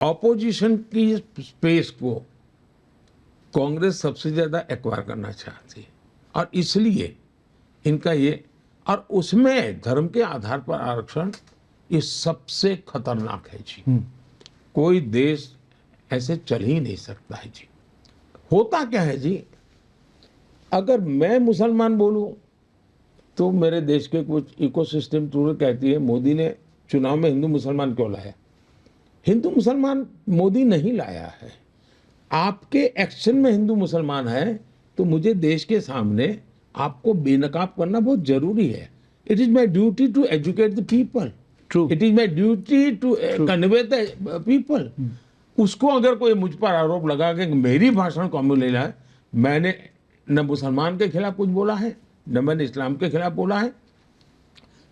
Opposition की space को कांग्रेस सबसे ज्यादा एक्वायर करना चाहती है और इसलिए इनका ये, और उसमें धर्म के आधार पर आरक्षण ये सबसे खतरनाक है जी। कोई देश ऐसे चल ही नहीं सकता है जी। होता क्या है जी, अगर मैं मुसलमान बोलूं तो मेरे देश के कुछ इकोसिस्टम टूर कहती है मोदी ने चुनाव में हिंदू मुसलमान क्यों लाया। हिंदू मुसलमान मोदी नहीं लाया है, आपके एक्शन में हिंदू मुसलमान है, तो मुझे देश के सामने आपको बेनकाब करना बहुत जरूरी है। It is my duty to educate the people, it is my duty to convey the people. उसको अगर कोई मुझ पर आरोप लगा कि मेरी भाषण कॉम्युनल है, मैंने न मुसलमान के खिलाफ कुछ बोला है, न मैंने इस्लाम के खिलाफ बोला है।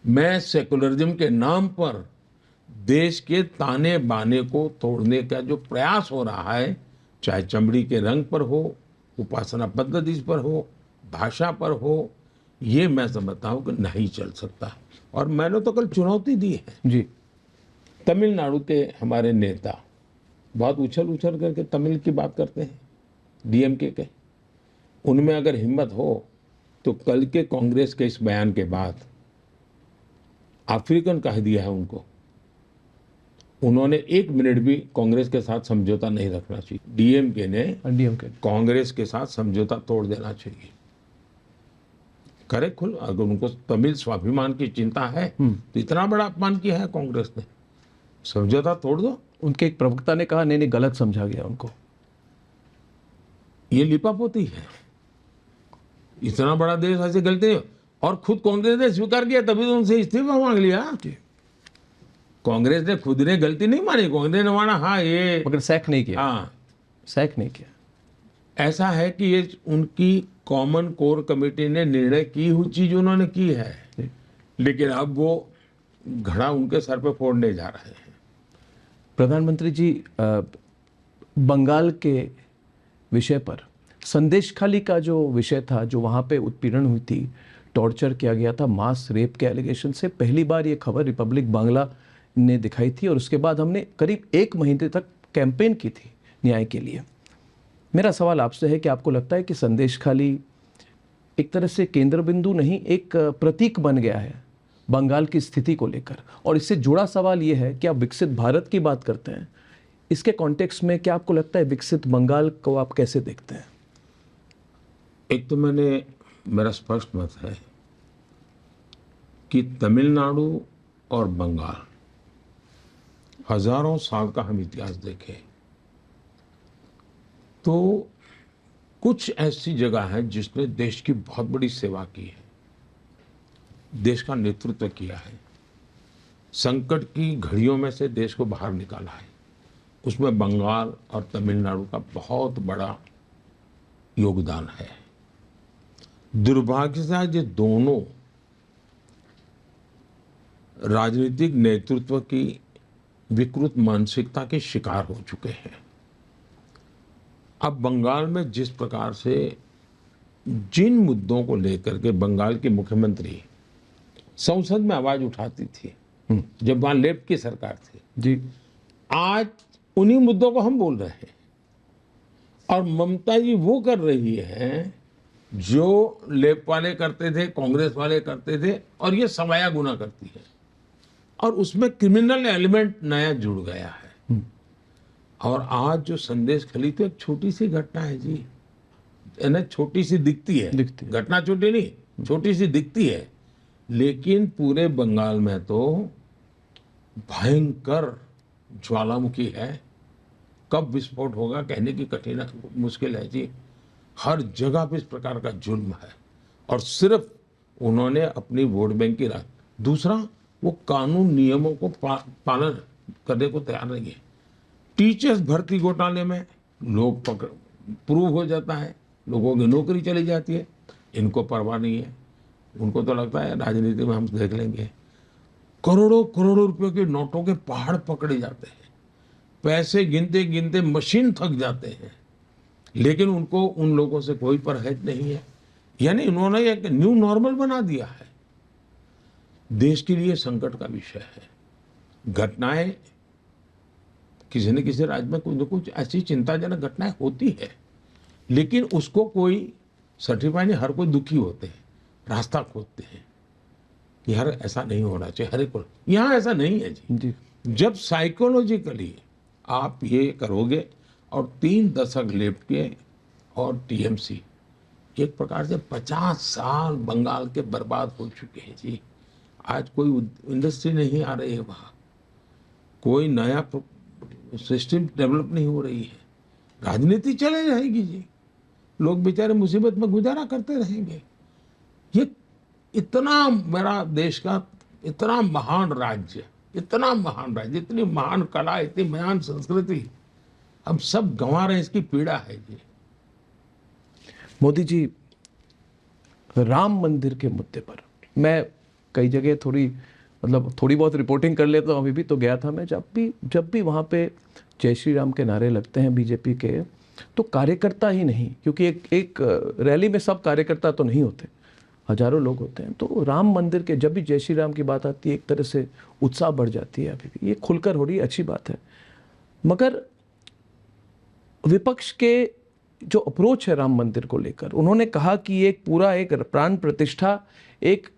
मैं सेकुलरिज्म के नाम पर देश के ताने बाने को तोड़ने का जो प्रयास हो रहा है, चाहे चमड़ी के रंग पर हो, उपासना पद्धति पर हो, भाषा पर हो, ये मैं समझता हूं कि नहीं चल सकता। और मैंने तो कल चुनौती दी है जी। तमिलनाडु के हमारे नेता बहुत उछल उछल करके तमिल की बात करते हैं, डीएमके के। उनमें अगर हिम्मत हो तो कल के कांग्रेस के इस बयान के बाद अफ्रीकन कह दिया है उनको, उन्होंने एक मिनट भी कांग्रेस के साथ समझौता नहीं रखना चाहिए। डीएमके ने कांग्रेस के साथ समझौता तोड़ देना चाहिए। करे खुल, अगर उनको तमिल स्वाभिमान की चिंता है तो इतना बड़ा अपमान किया है कांग्रेस ने, समझौता तोड़ दो। उनके एक प्रवक्ता ने कहा नहीं गलत समझा गया उनको। ये लिपापोती है, इतना बड़ा देश ऐसे गलती, और खुद कांग्रेस ने स्वीकार किया तभी तो उनसे इस्तीफा मांग लिया। कांग्रेस ने खुद ने गलती नहीं मानी, कांग्रेस ने माना हाँ ये, मगर सैक नहीं किया। हाँ सैक नहीं किया। ऐसा है कि ये उनकी कॉमन कोर कमेटी ने निर्णय की हुई चीज उन्होंने की है, लेकिन अब वो घड़ा उनके सर पे फोड़ने जा रहे हैं। प्रधानमंत्री जी, बंगाल के विषय पर संदेशखाली का जो विषय था, जो वहाँ पे उत्पीड़न हुई थी, टॉर्चर किया गया था, मास रेप के एलिगेशन से पहली बार ये खबर रिपब्लिक बांग्ला ने दिखाई थी और उसके बाद हमने करीब 1 महीने तक कैंपेन की थी न्याय के लिए। मेरा सवाल आपसे है कि आपको लगता है कि संदेशखाली एक तरह से केंद्र बिंदु नहीं, एक प्रतीक बन गया है बंगाल की स्थिति को लेकर? और इससे जुड़ा सवाल ये है कि आप विकसित भारत की बात करते हैं, इसके कॉन्टेक्स्ट में क्या आपको लगता है विकसित बंगाल को आप कैसे देखते हैं? एक तो मेरा स्पष्ट मत है कि तमिलनाडु और बंगाल, हजारों साल का हम इतिहास देखें तो कुछ ऐसी जगह है जिसने देश की बहुत बड़ी सेवा की है, देश का नेतृत्व किया है, संकट की घड़ियों में से देश को बाहर निकाला है। उसमें बंगाल और तमिलनाडु का बहुत बड़ा योगदान है। दुर्भाग्य से आज ये दोनों राजनीतिक नेतृत्व की विकृत मानसिकता के शिकार हो चुके हैं। अब बंगाल में जिस प्रकार से जिन मुद्दों को लेकर के बंगाल की मुख्यमंत्री संसद में आवाज उठाती थी जब वहां लेफ्ट की सरकार थी जी, आज उन्हीं मुद्दों को हम बोल रहे हैं। और ममता जी वो कर रही है जो लेफ्ट वाले करते थे, कांग्रेस वाले करते थे, और ये सवाया गुना करती है। और उसमें क्रिमिनल एलिमेंट नया जुड़ गया है। और आज जो संदेशखाली तो एक छोटी सी घटना है जी, ना छोटी सी दिखती है, घटना छोटी नहीं, छोटी सी दिखती है, लेकिन पूरे बंगाल में तो भयंकर ज्वालामुखी है। कब विस्फोट होगा कहने की कठिन मुश्किल है जी। हर जगह पे इस प्रकार का जुल्म है, और सिर्फ उन्होंने अपनी वोट बैंक की राह। दूसरा, वो कानून नियमों को पालन करने को तैयार नहीं है। टीचर्स भर्ती घोटाले में लोग प्रूव हो जाता है, लोगों की नौकरी चली जाती है, इनको परवाह नहीं है। उनको तो लगता है राजनीति में हम देख लेंगे। करोड़ों करोड़ों रुपयों के नोटों के पहाड़ पकड़े जाते हैं, पैसे गिनते गिनते मशीन थक जाते हैं, लेकिन उनको उन लोगों से कोई परहेज नहीं है। यानी इन्होंने एक न्यू नॉर्मल बना दिया है। देश के लिए संकट का विषय है। घटनाएं किसी न किसी राज्य में कुछ न कुछ ऐसी चिंताजनक घटनाएं होती है, लेकिन उसको कोई सर्टिफाई नहीं, हर कोई दुखी होते हैं, रास्ता खोजते हैं कि यार ऐसा नहीं होना चाहिए हर एक को। यहाँ ऐसा नहीं है जी। जी जब साइकोलॉजिकली आप ये करोगे और 3 दशक लेफ्ट के और टीएमसी एक प्रकार से 50 साल बंगाल के बर्बाद हो चुके हैं जी। आज कोई इंडस्ट्री नहीं आ रही है वहाँ, कोई नया सिस्टम डेवलप नहीं हो रही है, राजनीति चले रहेगी जी, लोग बेचारे मुसीबत में गुजारा करते रहेंगे। ये इतना मेरा देश का इतना महान राज्य, इतनी महान कला, इतनी महान संस्कृति, हम सब गंवा रहे हैं, इसकी पीड़ा है जी। मोदी जी, राम मंदिर के मुद्दे पर मैं कई जगह थोड़ी बहुत रिपोर्टिंग कर लेता हूँ। अभी भी तो गया था मैं, जब भी वहाँ पे जय श्री राम के नारे लगते हैं बीजेपी के, तो कार्यकर्ता ही नहीं, क्योंकि एक रैली में सब कार्यकर्ता तो नहीं होते, हजारों लोग होते हैं, तो राम मंदिर के जब भी जय श्री राम की बात आती है एक तरह से उत्साह बढ़ जाती है। अभी भी ये खुलकर हो रही है, अच्छी बात है। मगर विपक्ष के जो अप्रोच है राम मंदिर को लेकर, उन्होंने कहा कि एक पूरा एक प्राण प्रतिष्ठा,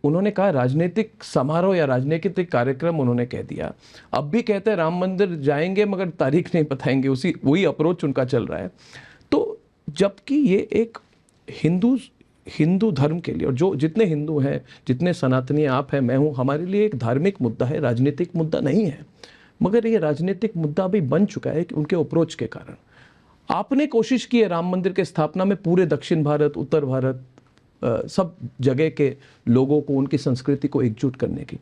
उन्होंने कहा राजनीतिक समारोह या राजनीतिक कार्यक्रम उन्होंने कह दिया। अब भी कहते हैं राम मंदिर जाएंगे मगर तारीख नहीं बताएंगे, वही अप्रोच उनका चल रहा है। तो जबकि ये एक हिंदू धर्म के लिए, और जो जितने हिंदू हैं, जितने सनातनी आप हैं, मैं हूँ, हमारे लिए एक धार्मिक मुद्दा है, राजनीतिक मुद्दा नहीं है। मगर ये राजनीतिक मुद्दा भी बन चुका है कि उनके अप्रोच के कारण। आपने कोशिश की है राम मंदिर के स्थापना में पूरे दक्षिण भारत, उत्तर भारत, सब जगह के लोगों को, उनकी संस्कृति को एकजुट करने की।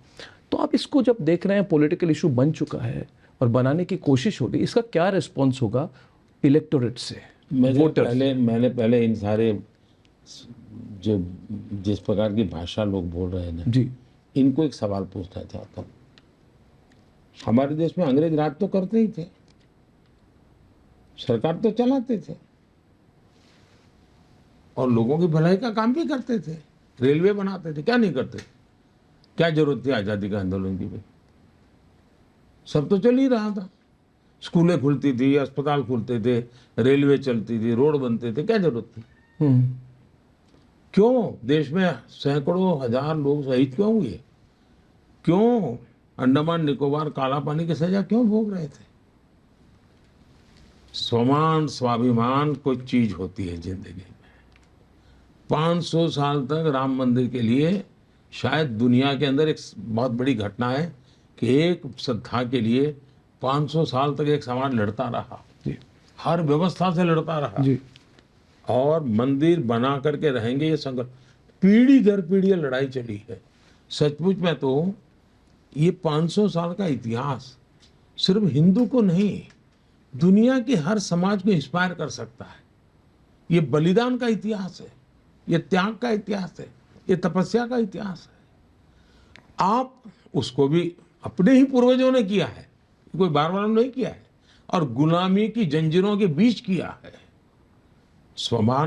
तो आप इसको जब देख रहे हैं पॉलिटिकल इशू बन चुका है और बनाने की कोशिश हो रही, इसका क्या रिस्पॉन्स होगा इलेक्टोरेट से, वोटर्स? मैंने पहले इन सारे जो जिस प्रकार की भाषा लोग बोल रहे हैं ना जी, इनको एक सवाल पूछना चाहता हूँ। हमारे देश में अंग्रेज राज तो करते ही थे, सरकार तो चलाते थे और लोगों की भलाई का काम भी करते थे, रेलवे बनाते थे, क्या नहीं करते? क्या जरूरत थी आजादी का आंदोलन की भाई? सब तो चल ही रहा था, स्कूलें खुलती थी, अस्पताल खुलते थे, रेलवे चलती थी, रोड बनते थे, क्या जरूरत थी? क्यों देश में सैकड़ों हजार लोग शहीद क्यों हुए? क्यों अंडमान निकोबार काला पानी की सजा क्यों भोग रहे थे? स्वमान स्वाभिमान कोई चीज होती है जिंदगी में। 500 साल तक राम मंदिर के लिए शायद दुनिया के अंदर एक बहुत बड़ी घटना है कि एक श्रद्धा के लिए 500 साल तक एक समाज लड़ता रहा, हर व्यवस्था से लड़ता रहा जी। और मंदिर बना करके रहेंगे, ये संघर्ष पीढ़ी दर पीढ़ी लड़ाई चली है। सचमुच में तो ये 500 साल का इतिहास सिर्फ हिंदू को नहीं, दुनिया के हर समाज को इंस्पायर कर सकता है। ये बलिदान का इतिहास है, ये त्याग का इतिहास है, ये तपस्या का इतिहास है। आप उसको भी अपने ही पूर्वजों ने किया है, कोई बार बार नहीं किया है, और गुलामी की जंजीरों के बीच किया है। स्वमान